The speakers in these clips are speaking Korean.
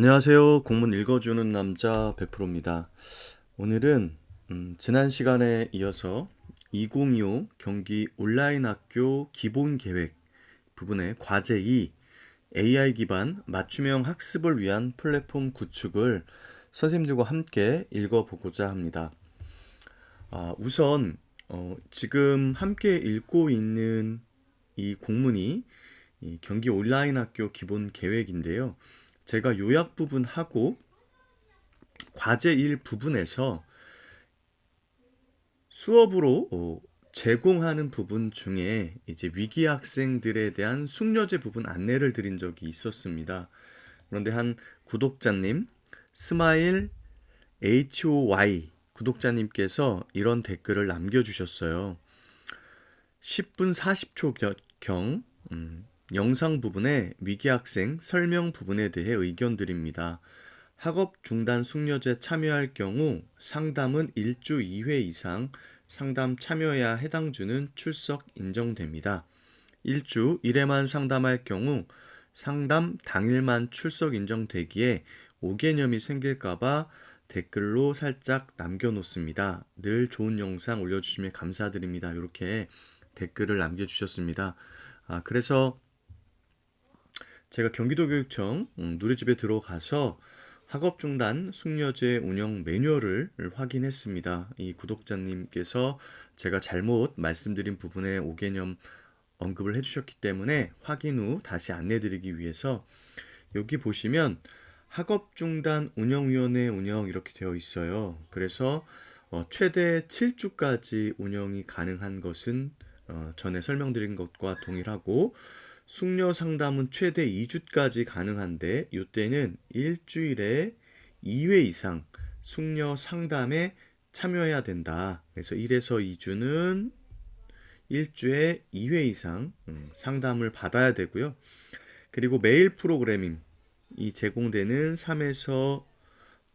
안녕하세요. 공문 읽어주는 남자 100%입니다. 오늘은 지난 시간에 이어서 2025 경기 온라인 학교 기본 계획 부분의 과제 2 AI 기반 맞춤형 학습을 위한 플랫폼 구축을 선생님들과 함께 읽어보고자 합니다. 우선 지금 함께 읽고 있는 이 공문이 이 경기 온라인 학교 기본 계획인데요. 제가 요약 부분 하고 과제 1 부분에서 수업으로 제공하는 부분 중에 이제 위기 학생들에 대한 숙려제 부분 안내를 드린 적이 있었습니다. 그런데 한 구독자님 스마일 HOY 구독자님께서 이런 댓글을 남겨주셨어요. 10분 40초경 영상 부분에 위기 학생 설명 부분에 대해 의견 드립니다. 학업 중단 숙려제 참여할 경우 상담은 1주 2회 이상 상담 참여해야 해당 주는 출석 인정됩니다. 1주 1회만 상담할 경우 상담 당일만 출석 인정되기에 오개념이 생길까봐 댓글로 살짝 남겨놓습니다. 늘 좋은 영상 올려주시면 감사드립니다. 이렇게 댓글을 남겨주셨습니다. 그래서 제가 경기도교육청 누리집에 들어가서 학업중단 숙려제 운영 매뉴얼을 확인했습니다. 이 구독자님께서 제가 잘못 말씀드린 부분에 오개념 언급을 해주셨기 때문에 확인 후 다시 안내드리기 위해서 여기 보시면 학업중단 운영위원회 운영 이렇게 되어 있어요. 그래서 최대 7주까지 운영이 가능한 것은 전에 설명드린 것과 동일하고 숙려 상담은 최대 2주까지 가능한데 이때는 일주일에 2회 이상 숙려 상담에 참여해야 된다. 그래서 1에서 2주는 일주에 2회 이상 상담을 받아야 되고요. 그리고 메일 프로그래밍 이 제공되는 3에서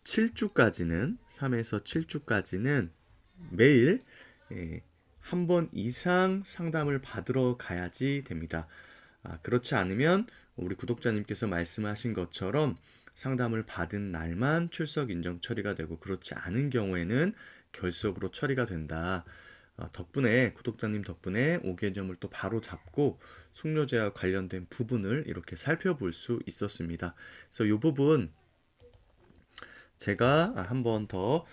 7주까지는 매일 한 번 이상 상담을 받으러 가야지 됩니다. 그렇지 않으면 우리 구독자님께서 말씀하신 것처럼 상담을 받은 날만 출석 인정 처리가 되고 그렇지 않은 경우에는 결석으로 처리가 된다. 덕분에 구독자님 덕분에 5개점을 또 바로 잡고 숙려제와 관련된 부분을 이렇게 살펴볼 수 있었습니다. 그래서 이 부분 제가 한 번 더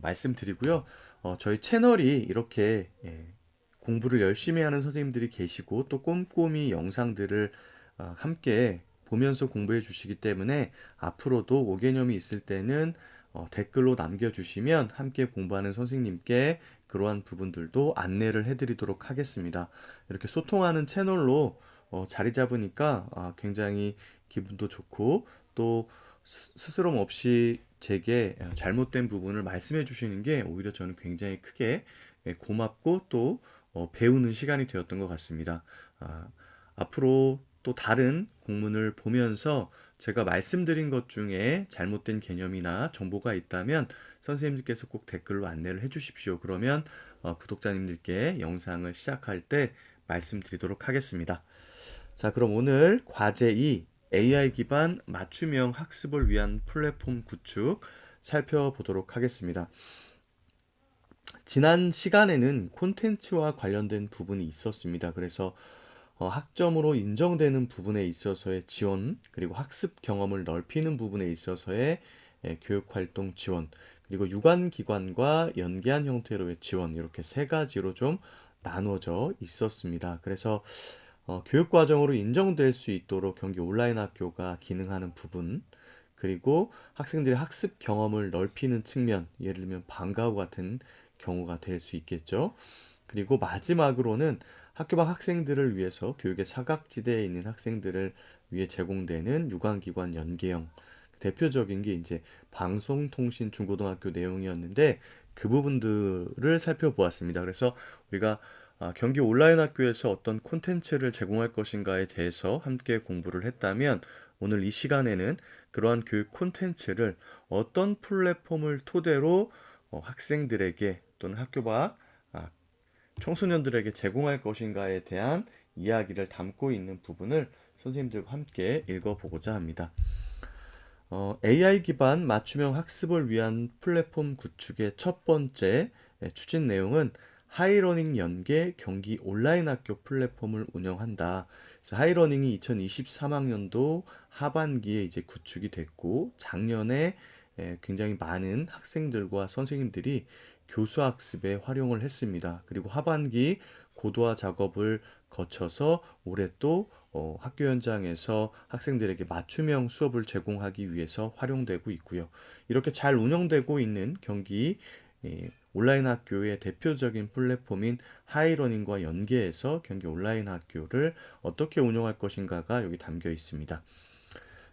말씀드리고요. 저희 채널이 이렇게 공부를 열심히 하는 선생님들이 계시고 또 꼼꼼히 영상들을 함께 보면서 공부해 주시기 때문에 앞으로도 5개념이 있을 때는 댓글로 남겨주시면 함께 공부하는 선생님께 그러한 부분들도 안내를 해드리도록 하겠습니다. 이렇게 소통하는 채널로 자리 잡으니까 굉장히 기분도 좋고 또 스스럼 없이 제게 잘못된 부분을 말씀해 주시는 게 오히려 저는 굉장히 크게 고맙고 또 배우는 시간이 되었던 것 같습니다. 앞으로 또 다른 공문을 보면서 제가 말씀드린 것 중에 잘못된 개념이나 정보가 있다면 선생님들께서 꼭 댓글로 안내를 해 주십시오. 그러면 구독자님들께 영상을 시작할 때 말씀드리도록 하겠습니다. 자, 그럼 오늘 과제 2 AI 기반 맞춤형 학습을 위한 플랫폼 구축 살펴보도록 하겠습니다. 지난 시간에는 콘텐츠와 관련된 부분이 있었습니다. 그래서 학점으로 인정되는 부분에 있어서의 지원, 그리고 학습 경험을 넓히는 부분에 있어서의 교육활동 지원, 그리고 유관기관과 연계한 형태로의 지원, 이렇게 세 가지로 좀 나누어져 있었습니다. 그래서 교육과정으로 인정될 수 있도록 경기 온라인 학교가 기능하는 부분, 그리고 학생들의 학습 경험을 넓히는 측면, 예를 들면 방과후 같은 경우가 될 수 있겠죠. 그리고 마지막으로는 학교 밖 학생들을 위해서 교육의 사각지대에 있는 학생들을 위해 제공되는 유관기관 연계형 대표적인 게 이제 방송통신 중고등학교 내용이었는데 그 부분들을 살펴보았습니다. 그래서 우리가 경기 온라인 학교에서 어떤 콘텐츠를 제공할 것인가에 대해서 함께 공부를 했다면 오늘 이 시간에는 그러한 교육 콘텐츠를 어떤 플랫폼을 토대로 학생들에게 또는 학교 밖 청소년들에게 제공할 것인가에 대한 이야기를 담고 있는 부분을 선생님들과 함께 읽어보고자 합니다. AI 기반 맞춤형 학습을 위한 플랫폼 구축의 첫 번째 추진 내용은 하이러닝 연계 경기 온라인 학교 플랫폼을 운영한다. 그래서 하이러닝이 2023학년도 하반기에 이제 구축이 됐고 작년에 굉장히 많은 학생들과 선생님들이 교수 학습에 활용을 했습니다. 그리고 하반기 고도화 작업을 거쳐서 올해 또 학교 현장에서 학생들에게 맞춤형 수업을 제공하기 위해서 활용되고 있고요. 이렇게 잘 운영되고 있는 경기 온라인 학교의 대표적인 플랫폼인 하이러닝과 연계해서 경기 온라인 학교를 어떻게 운영할 것인가가 여기 담겨 있습니다.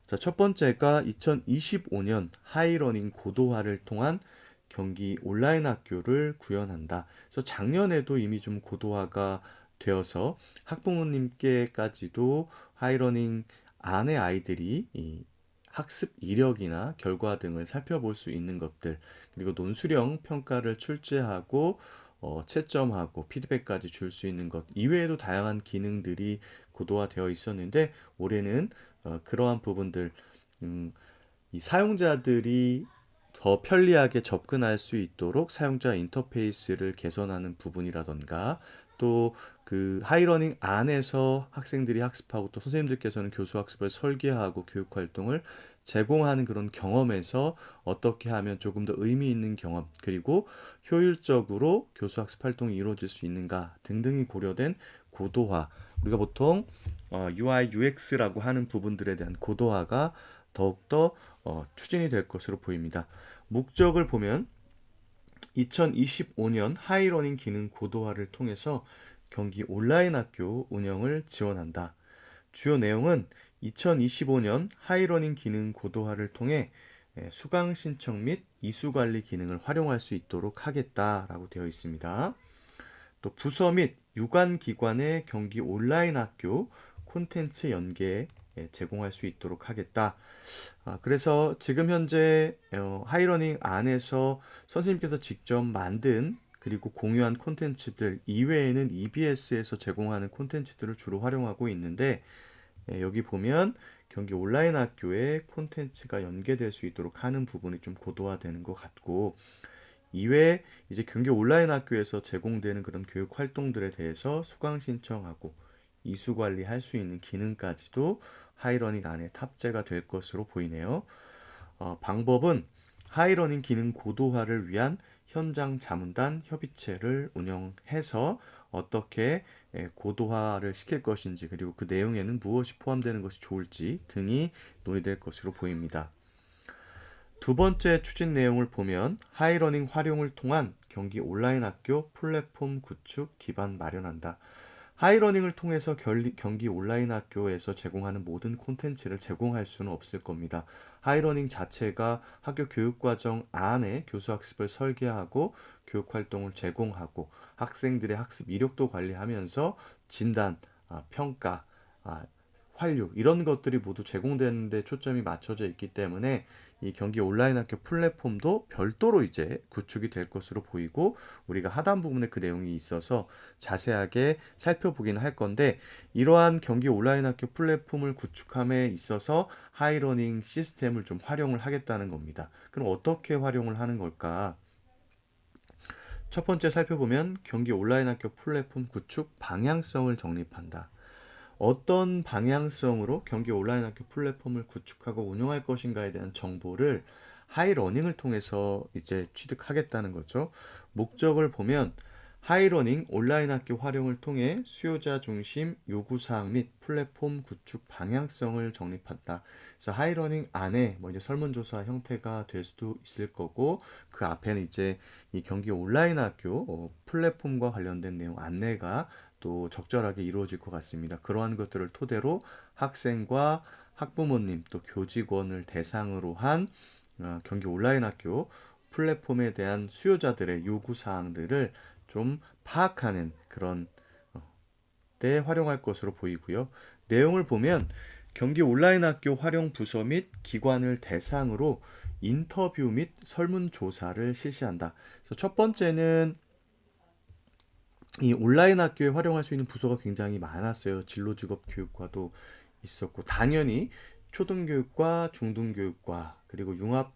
자, 첫 번째가 2025년 하이러닝 고도화를 통한 경기 온라인 학교를 구현한다. 그래서 작년에도 이미 좀 고도화가 되어서 학부모님께까지도 하이러닝 안에 아이들이 이 학습 이력이나 결과 등을 살펴볼 수 있는 것들, 그리고 논술형 평가를 출제하고 채점하고 피드백까지 줄 수 있는 것 이외에도 다양한 기능들이 고도화되어 있었는데 올해는 그러한 부분들 음, 이 사용자들이 더 편리하게 접근할 수 있도록 사용자 인터페이스를 개선하는 부분이라던가 또 그 하이러닝 안에서 학생들이 학습하고 또 선생님들께서는 교수 학습을 설계하고 교육 활동을 제공하는 그런 경험에서 어떻게 하면 조금 더 의미 있는 경험 그리고 효율적으로 교수 학습 활동이 이루어질 수 있는가 등등이 고려된 고도화 우리가 보통 UI, UX라고 하는 부분들에 대한 고도화가 더욱더 추진이 될 것으로 보입니다. 목적을 보면 2025년 하이러닝 기능 고도화를 통해서 경기 온라인 학교 운영을 지원한다. 주요 내용은 2025년 하이러닝 기능 고도화를 통해 수강 신청 및 이수 관리 기능을 활용할 수 있도록 하겠다라고 되어 있습니다. 또 부서 및 유관 기관의 경기 온라인 학교 콘텐츠 연계 제공할 수 있도록 하겠다. 그래서 지금 현재 하이러닝 안에서 선생님께서 직접 만든 그리고 공유한 콘텐츠들 이외에는 EBS에서 제공하는 콘텐츠들을 주로 활용하고 있는데 여기 보면 경기 온라인 학교에 콘텐츠가 연계될 수 있도록 하는 부분이 좀 고도화되는 것 같고 이외에 이제 경기 온라인 학교에서 제공되는 그런 교육 활동들에 대해서 수강 신청하고 이수 관리할 수 있는 기능까지도 하이러닝 안에 탑재가 될 것으로 보이네요. 방법은 하이러닝 기능 고도화를 위한 현장 자문단 협의체를 운영해서 어떻게 고도화를 시킬 것인지 그리고 그 내용에는 무엇이 포함되는 것이 좋을지 등이 논의될 것으로 보입니다. 두 번째 추진 내용을 보면 하이러닝 활용을 통한 경기 온라인 학교 플랫폼 구축 기반 마련한다. 하이러닝을 통해서 경기 온라인 학교에서 제공하는 모든 콘텐츠를 제공할 수는 없을 겁니다. 하이러닝 자체가 학교 교육과정 안에 교수학습을 설계하고 교육활동을 제공하고 학생들의 학습 이력도 관리하면서 진단, 평가, 활류 이런 것들이 모두 제공되는 데 초점이 맞춰져 있기 때문에 이 경기 온라인 학교 플랫폼도 별도로 이제 구축이 될 것으로 보이고 우리가 하단 부분에 그 내용이 있어서 자세하게 살펴보긴 할 건데 이러한 경기 온라인 학교 플랫폼을 구축함에 있어서 하이러닝 시스템을 좀 활용을 하겠다는 겁니다. 그럼 어떻게 활용을 하는 걸까? 첫 번째 살펴보면 경기 온라인 학교 플랫폼 구축 방향성을 정립한다. 어떤 방향성으로 경기 온라인 학교 플랫폼을 구축하고 운영할 것인가에 대한 정보를 하이러닝을 통해서 이제 취득하겠다는 거죠. 목적을 보면 하이러닝 온라인 학교 활용을 통해 수요자 중심 요구사항 및 플랫폼 구축 방향성을 정립한다. 그래서 하이러닝 안에 뭐 이제 설문조사 형태가 될 수도 있을 거고 그 앞에는 이제 이 경기 온라인 학교 플랫폼과 관련된 내용 안내가 또 적절하게 이루어질 것 같습니다. 그러한 것들을 토대로 학생과 학부모님 또 교직원을 대상으로 한 경기 온라인 학교 플랫폼에 대한 수요자들의 요구 사항들을 좀 파악하는 그런 때 활용할 것으로 보이고요. 내용을 보면 경기 온라인 학교 활용 부서 및 기관을 대상으로 인터뷰 및 설문조사를 실시한다. 그래서 첫 번째는 이 온라인 학교에 활용할 수 있는 부서가 굉장히 많았어요. 진로직업교육과도 있었고 당연히 초등교육과, 중등교육과, 그리고 융합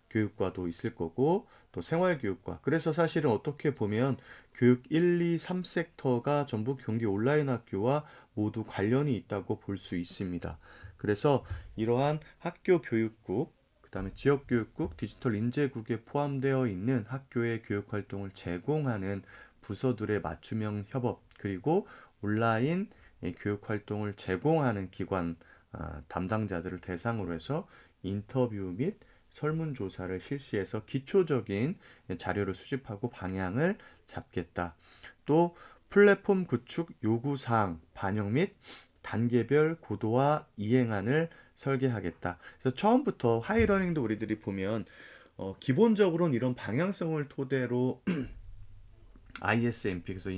교육과도 있을 거고, 또 생활교육과. 그래서 사실은 어떻게 보면 교육 1, 2, 3섹터가 전부 경기 온라인 학교와 모두 관련이 있다고 볼 수 있습니다. 그래서 이러한 학교 교육국, 그다음에 지역교육국, 디지털 인재국에 포함되어 있는 학교의 교육활동을 제공하는 부서들의 맞춤형 협업, 그리고 온라인 교육활동을 제공하는 기관 담당자들을 대상으로 해서 인터뷰 및 설문조사를 실시해서 기초적인 자료를 수집하고 방향을 잡겠다. 또 플랫폼 구축 요구사항 반영 및 단계별 고도화 이행안을 설계하겠다. 그래서 처음부터 하이러닝도 우리들이 보면 기본적으로는 이런 방향성을 토대로 ISMP, 그래서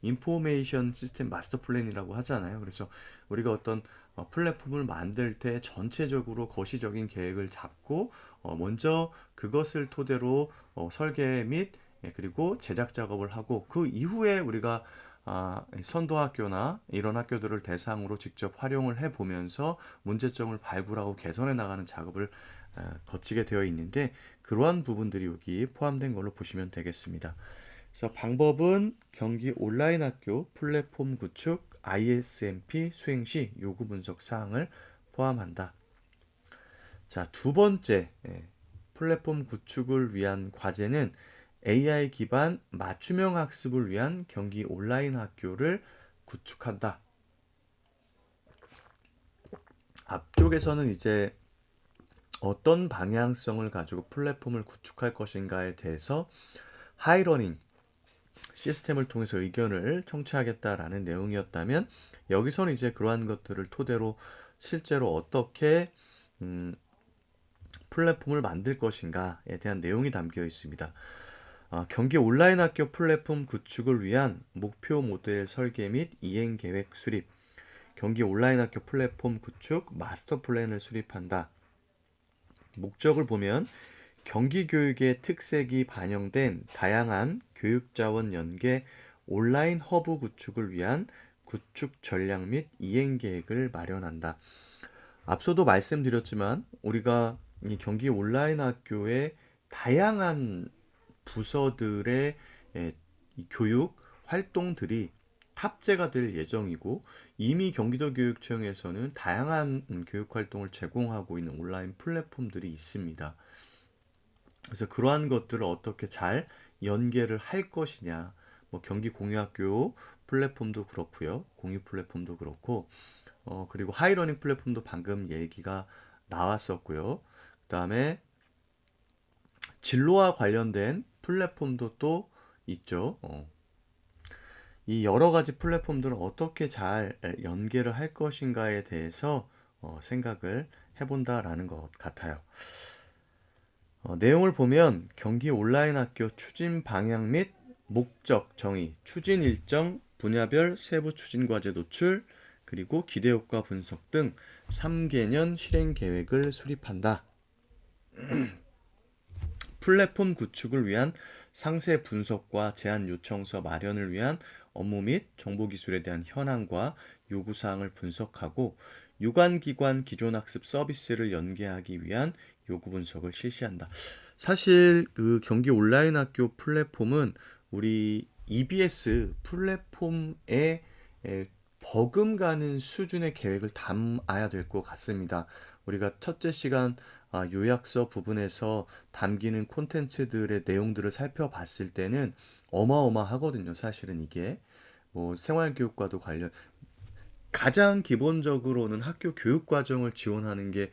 인포메이션 시스템 마스터 플랜이라고 하잖아요. 그래서 우리가 어떤 플랫폼을 만들 때 전체적으로 거시적인 계획을 잡고 먼저 그것을 토대로 설계 및 그리고 제작 작업을 하고, 그 이후에 우리가 선도학교나 이런 학교들을 대상으로 직접 활용을 해보면서 문제점을 발굴하고 개선해 나가는 작업을 거치게 되어 있는데, 그러한 부분들이 여기 포함된 걸로 보시면 되겠습니다. 그래서 방법은 경기 온라인 학교 플랫폼 구축 ISMP 수행 시 요구 분석 사항을 포함한다. 자, 두 번째 플랫폼 구축을 위한 과제는 AI 기반 맞춤형 학습을 위한 경기 온라인 학교를 구축한다. 앞쪽에서는 이제 어떤 방향성을 가지고 플랫폼을 구축할 것인가에 대해서 하이러닝 시스템을 통해서 의견을 청취하겠다라는 내용이었다면, 여기서는 이제 그러한 것들을 토대로 실제로 어떻게 플랫폼을 만들 것인가에 대한 내용이 담겨 있습니다. 경기 온라인 학교 플랫폼 구축을 위한 목표 모델 설계 및 이행 계획 수립, 경기 온라인 학교 플랫폼 구축 마스터 플랜을 수립한다. 목적을 보면 경기 교육의 특색이 반영된 다양한 교육 자원 연계 온라인 허브 구축을 위한 구축 전략 및 이행 계획을 마련한다. 앞서도 말씀드렸지만 우리가 이 경기 온라인 학교의 다양한 부서들의 이 교육 활동들이 탑재가 될 예정이고, 이미 경기도 교육청에서는 다양한 교육 활동을 제공하고 있는 온라인 플랫폼들이 있습니다. 그래서 그러한 것들을 어떻게 잘 연계를 할 것이냐, 뭐 경기 공유학교 플랫폼도 그렇고요, 공유 플랫폼도 그렇고, 그리고 하이러닝 플랫폼도 방금 얘기가 나왔었고요. 그다음에 진로와 관련된 플랫폼도 또 있죠. 이 여러 가지 플랫폼들을 어떻게 잘 연계를 할 것인가에 대해서 생각을 해본다라는 것 같아요. 내용을 보면 경기 온라인 학교 추진 방향 및 목적 정의, 추진 일정, 분야별 세부 추진 과제 노출, 그리고 기대 효과 분석 등 3개년 실행 계획을 수립한다. 플랫폼 구축을 위한 상세 분석과 제안 요청서 마련을 위한 업무 및 정보기술에 대한 현황과 요구사항을 분석하고, 유관기관 기존 학습 서비스를 연계하기 위한 요구 분석을 실시한다. 사실 그 경기 온라인 학교 플랫폼은 우리 EBS 플랫폼에 버금가는 수준의 계획을 담아야 될 것 같습니다. 우리가 첫째 시간 요약서 부분에서 담기는 콘텐츠들의 내용들을 살펴봤을 때는 어마어마하거든요. 사실은 이게 뭐 생활교육과도 관련, 가장 기본적으로는 학교 교육 과정을 지원하는 게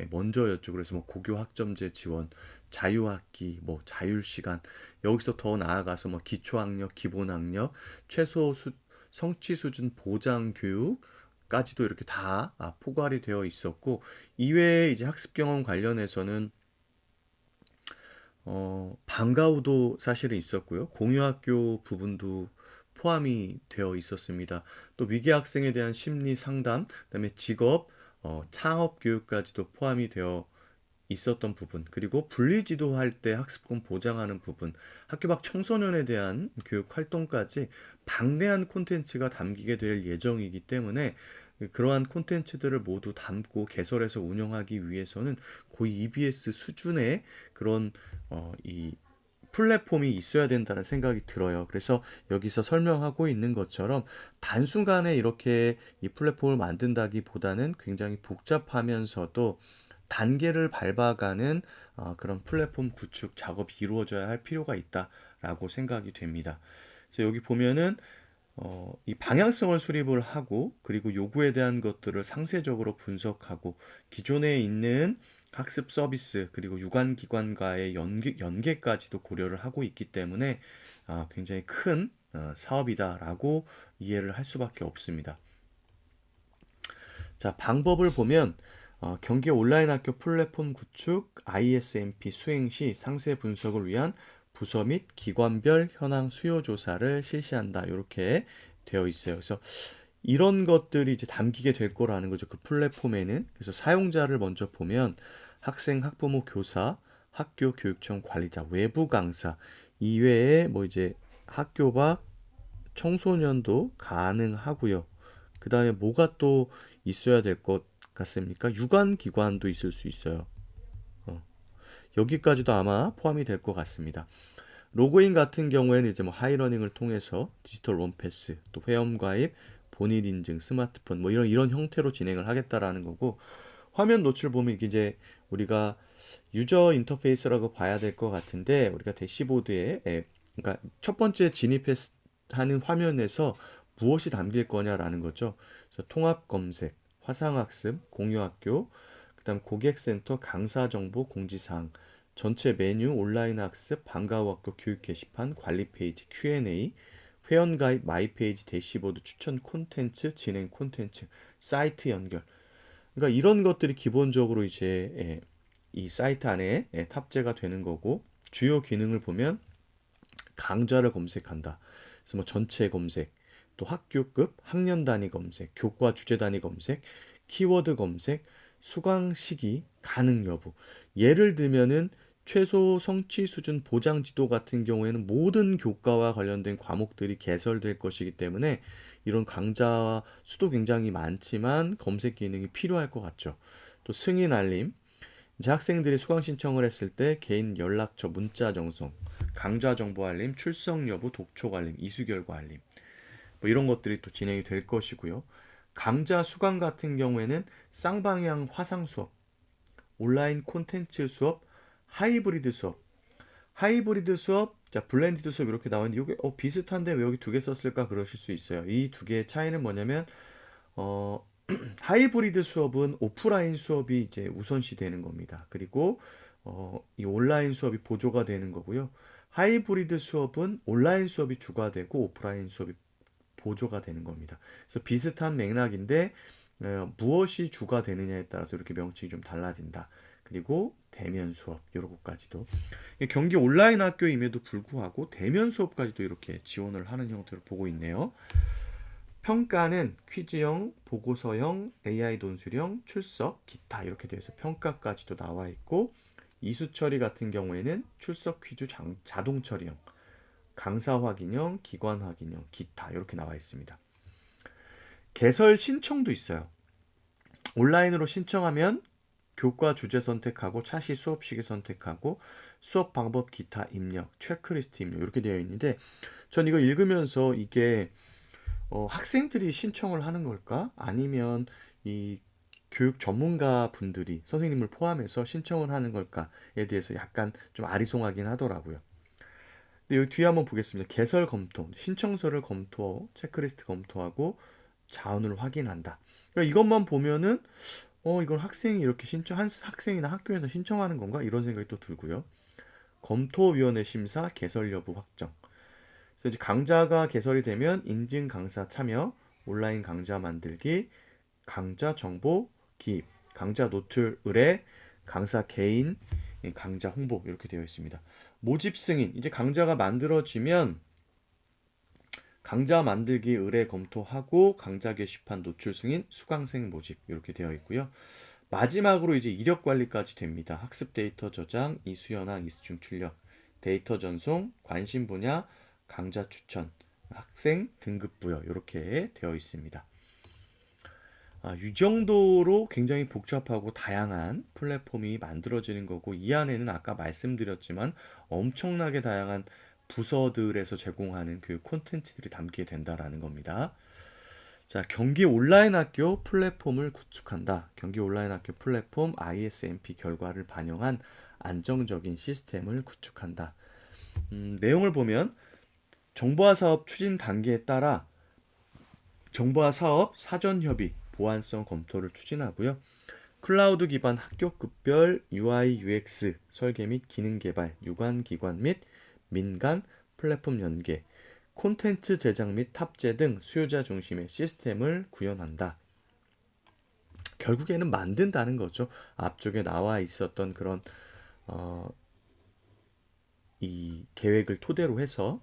먼저였죠. 그래서 뭐 고교 학점제 지원, 자유학기, 뭐 자율시간, 여기서 더 나아가서 뭐 기초학력, 기본학력, 성취 수준 보장 교육까지도 이렇게 다 포괄이 되어 있었고, 이외에 이제 학습 경험 관련해서는 방과후도 사실은 있었고요. 공유학교 부분도 포함이 되어 있었습니다. 또 위기 학생에 대한 심리 상담, 그다음에 직업, 창업 교육까지도 포함이 되어 있었던 부분, 그리고 분리지도할 때 학습권 보장하는 부분, 학교 밖 청소년에 대한 교육 활동까지 방대한 콘텐츠가 담기게 될 예정이기 때문에 그러한 콘텐츠들을 모두 담고 개설해서 운영하기 위해서는 거의 EBS 수준의 그런 이 플랫폼이 있어야 된다는 생각이 들어요. 그래서 여기서 설명하고 있는 것처럼 단순간에 이렇게 이 플랫폼을 만든다기보다는 굉장히 복잡하면서도 단계를 밟아가는 그런 플랫폼 구축 작업이 이루어져야 할 필요가 있다라고 생각이 됩니다. 그래서 여기 보면은 이 방향성을 수립을 하고 그리고 요구에 대한 것들을 상세적으로 분석하고 기존에 있는 학습 서비스 그리고 유관기관과의 연계까지도 고려를 하고 있기 때문에 굉장히 큰 사업이다라고 이해를 할 수밖에 없습니다. 자, 방법을 보면 경기 온라인 학교 플랫폼 구축 ISMP 수행 시 상세 분석을 위한 부서 및 기관별 현황 수요 조사를 실시한다. 이렇게 되어 있어요. 그래서 이런 것들이 이제 담기게 될 거라는 거죠. 그 플랫폼에는. 그래서 사용자를 먼저 보면 학생, 학부모, 교사, 학교 교육청 관리자, 외부 강사 이외에 뭐 이제 학교 밖 청소년도 가능하고요. 그 다음에 뭐가 또 있어야 될 것 같습니까? 유관기관도 있을 수 있어요. 어, 여기까지도 아마 포함이 될 것 같습니다. 로그인 같은 경우에는 이제 뭐 하이러닝을 통해서 디지털 원패스, 또 회원가입, 본인 인증, 스마트폰 뭐 이런 형태로 진행을 하겠다라는 거고 화면 노출 보면 이제 우리가 유저 인터페이스라고 봐야 될 것 같은데 우리가 대시보드에 그러니까 첫 번째 진입하는 화면에서 무엇이 담길 거냐라는 거죠. 그래서 통합 검색, 화상학습, 공유학교, 그다음 고객센터 강사 정보 공지사항, 전체 메뉴, 온라인 학습, 방과후 학교 교육 게시판, 관리 페이지, Q&A, 회원가입, 마이 페이지, 대시보드 추천 콘텐츠, 진행 콘텐츠, 사이트 연결. 그러니까 이런 것들이 기본적으로 이제 이 사이트 안에 탑재가 되는 거고 주요 기능을 보면 강좌를 검색한다. 그래서 뭐 전체 검색, 또 학교급, 학년 단위 검색, 교과 주제 단위 검색, 키워드 검색, 수강 시기 가능 여부. 예를 들면은 최소 성취 수준 보장 지도 같은 경우에는 모든 교과와 관련된 과목들이 개설될 것이기 때문에 이런 강좌 수도 굉장히 많지만 검색 기능이 필요할 것 같죠. 또 승인 알림, 이제 학생들이 수강 신청을 했을 때 개인 연락처 문자 정송, 강좌 정보 알림, 출석 여부 독촉 알림, 이수 결과 알림 뭐 이런 것들이 또 진행이 될 것이고요. 강좌 수강 같은 경우에는 쌍방향 화상 수업, 온라인 콘텐츠 수업, 하이브리드 수업, 자 블렌디드 수업 이렇게 나오는데 이게 비슷한데 왜 여기 두 개 썼을까 그러실 수 있어요. 이 두 개의 차이는 뭐냐면 어, 하이브리드 수업은 오프라인 수업이 이제 우선시 되는 겁니다. 그리고 이 온라인 수업이 보조가 되는 거고요. 하이브리드 수업은 온라인 수업이 주가 되고 오프라인 수업이 보조가 되는 겁니다. 그래서 비슷한 맥락인데 무엇이 주가 되느냐에 따라서 이렇게 명칭이 좀 달라진다. 그리고 대면 수업 이런 것까지도 경기 온라인 학교임에도 불구하고 대면 수업까지도 이렇게 지원을 하는 형태로 보고 있네요. 평가는 퀴즈형, 보고서형, AI 논술형, 출석, 기타 이렇게 되어 서 평가까지도 나와 있고 이수 처리 같은 경우에는 출석 퀴즈 자동 처리형, 강사 확인형, 기관 확인형, 기타 이렇게 나와 있습니다. 개설 신청도 있어요. 온라인으로 신청하면 교과 주제 선택하고 차시 수업 시기 선택하고 수업 방법 기타 입력, 체크리스트 입력 이렇게 되어 있는데 전 이거 읽으면서 이게 학생들이 신청을 하는 걸까? 아니면 이 교육 전문가 분들이 선생님을 포함해서 신청을 하는 걸까에 대해서 약간 좀 아리송하긴 하더라고요. 근데 여기 뒤에 한번 보겠습니다. 개설 검토, 신청서를 검토, 체크리스트 검토하고 자원을 확인한다. 그러니까 이것만 보면은 이건 학생이 이렇게 한 학생이나 학교에서 신청하는 건가? 이런 생각이 또 들고요. 검토위원회 심사, 개설 여부 확정. 그래서 이제 강좌가 개설이 되면 인증 강사 참여, 온라인 강좌 만들기, 강좌 정보 기입, 강좌 노출 의뢰, 강사 개인 강좌 홍보 이렇게 되어 있습니다. 모집 승인, 이제 강좌가 만들어지면 강좌 만들기 의뢰 검토하고 강좌 게시판 노출 승인, 수강생 모집 이렇게 되어 있고요. 마지막으로 이제 이력 관리까지 됩니다. 학습 데이터 저장, 이수 현황, 이수중 출력, 데이터 전송, 관심 분야, 강좌 추천, 학생 등급 부여 이렇게 되어 있습니다. 이 정도로 굉장히 복잡하고 다양한 플랫폼이 만들어지는 거고, 이 안에는 아까 말씀드렸지만 엄청나게 다양한 부서들에서 제공하는 교육 콘텐츠들이 담기게 된다라는 겁니다. 자, 경기 온라인 학교 플랫폼을 구축한다. 경기 온라인 학교 플랫폼 ISMP 결과를 반영한 안정적인 시스템을 구축한다. 내용을 보면 정보화 사업 추진 단계에 따라 정보화 사업 사전 협의, 보안성 검토를 추진하고요. 클라우드 기반 학교급별 UI, UX 설계 및 기능 개발, 유관 기관 및 민간 플랫폼 연계, 콘텐츠 제작 및 탑재 등 수요자 중심의 시스템을 구현한다. 결국에는 만든다는 거죠. 앞쪽에 나와 있었던 그런 어, 이 계획을 토대로 해서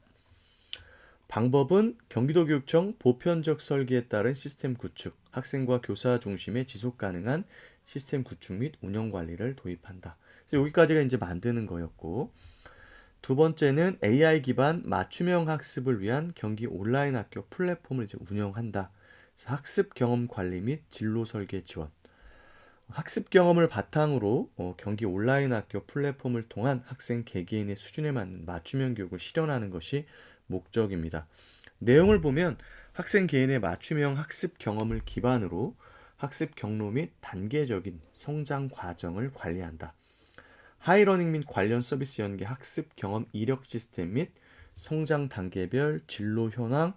방법은 경기도교육청 보편적 설계에 따른 시스템 구축, 학생과 교사 중심의 지속 가능한 시스템 구축 및 운영 관리를 도입한다. 그래서 여기까지가 이제 만드는 거였고, 두 번째는 AI 기반 맞춤형 학습을 위한 경기 온라인 학교 플랫폼을 이제 운영한다. 그래서 학습 경험 관리 및 진로 설계 지원. 학습 경험을 바탕으로 경기 온라인 학교 플랫폼을 통한 학생 개개인의 수준에 맞는 맞춤형 교육을 실현하는 것이 목적입니다. 내용을 보면 학생 개인의 맞춤형 학습 경험을 기반으로 학습 경로 및 단계적인 성장 과정을 관리한다. 하이러닝 및 관련 서비스 연계 학습 경험 이력 시스템 및 성장 단계별 진로 현황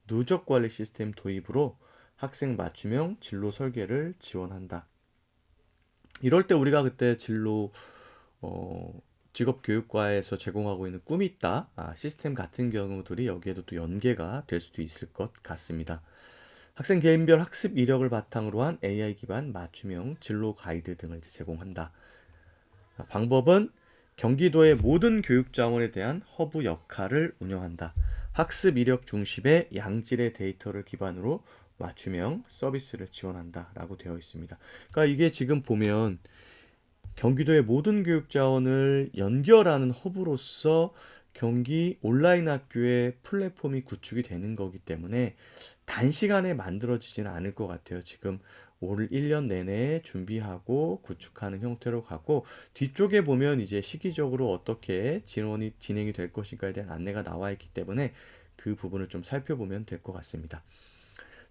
누적 관리 시스템 도입으로 학생 맞춤형 진로 설계를 지원한다. 이럴 때 우리가 그때 진로 어, 직업교육과에서 제공하고 있는 꿈이 있다 시스템 같은 경우들이 여기에도 또 연계가 될 수도 있을 것 같습니다. 학생 개인별 학습 이력을 바탕으로 한 AI 기반 맞춤형 진로 가이드 등을 이제 제공한다. 방법은 경기도의 모든 교육 자원에 대한 허브 역할을 운영한다. 학습 이력 중심의 양질의 데이터를 기반으로 맞춤형 서비스를 지원한다라고 되어 있습니다. 그러니까 이게 지금 보면 경기도의 모든 교육 자원을 연결하는 허브로서 경기 온라인 학교의 플랫폼이 구축이 되는 거기 때문에 단시간에 만들어지지는 않을 것 같아요. 지금 올 1년 내내 준비하고 구축하는 형태로 가고 뒤쪽에 보면 이제 시기적으로 어떻게 진원이 진행이 될 것인가에 대한 안내가 나와 있기 때문에 그 부분을 좀 살펴보면 될 것 같습니다.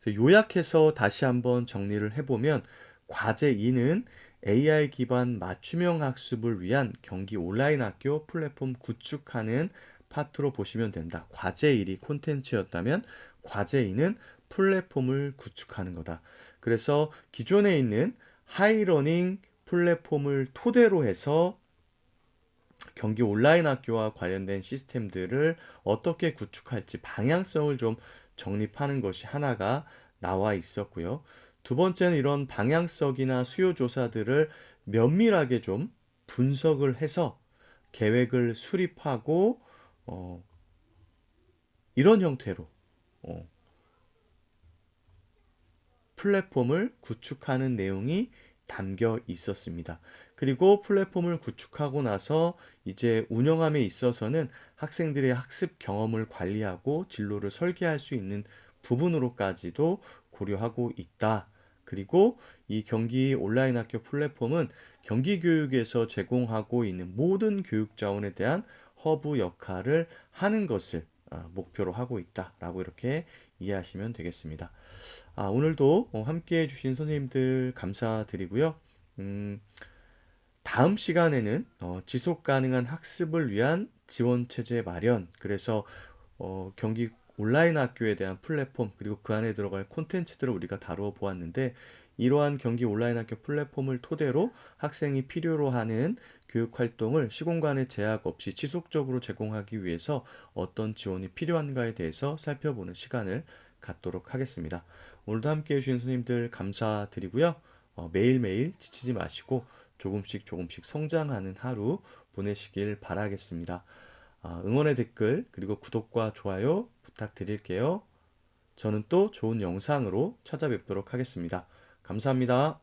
그래서 요약해서 다시 한번 정리를 해보면 과제 2는 AI 기반 맞춤형 학습을 위한 경기 온라인 학교 플랫폼 구축하는 파트로 보시면 된다. 과제 1이 콘텐츠였다면 과제 2는 플랫폼을 구축하는 거다. 그래서 기존에 있는 하이러닝 플랫폼을 토대로 해서 경기 온라인 학교와 관련된 시스템들을 어떻게 구축할지 방향성을 좀 정립하는 것이 하나가 나와 있었고요. 두 번째는 이런 방향성이나 수요 조사들을 면밀하게 좀 분석을 해서 계획을 수립하고 어, 이런 형태로 어, 플랫폼을 구축하는 내용이 담겨 있었습니다. 그리고 플랫폼을 구축하고 나서 이제 운영함에 있어서는 학생들의 학습 경험을 관리하고 진로를 설계할 수 있는 부분으로까지도 고려하고 있다. 그리고 이 경기 온라인 학교 플랫폼은 경기 교육에서 제공하고 있는 모든 교육 자원에 대한 허브 역할을 하는 것을 목표로 하고 있다라고 이렇게 이해하시면 되겠습니다. 오늘도 함께 해주신 선생님들 감사드리고요. 음, 다음 시간에는 지속 가능한 학습을 위한 지원 체제 마련, 그래서 경기 온라인 학교에 대한 플랫폼, 그리고 그 안에 들어갈 콘텐츠들을 우리가 다루어 보았는데, 이러한 경기 온라인 학교 플랫폼을 토대로 학생이 필요로 하는 교육 활동을 시공간의 제약 없이 지속적으로 제공하기 위해서 어떤 지원이 필요한가에 대해서 살펴보는 시간을 갖도록 하겠습니다. 오늘도 함께 해주신 선생님들 감사드리고요. 매일매일 지치지 마시고 조금씩 조금씩 성장하는 하루 보내시길 바라겠습니다. 응원의 댓글 그리고 구독과 좋아요 부탁드릴게요. 저는 또 좋은 영상으로 찾아뵙도록 하겠습니다. 감사합니다.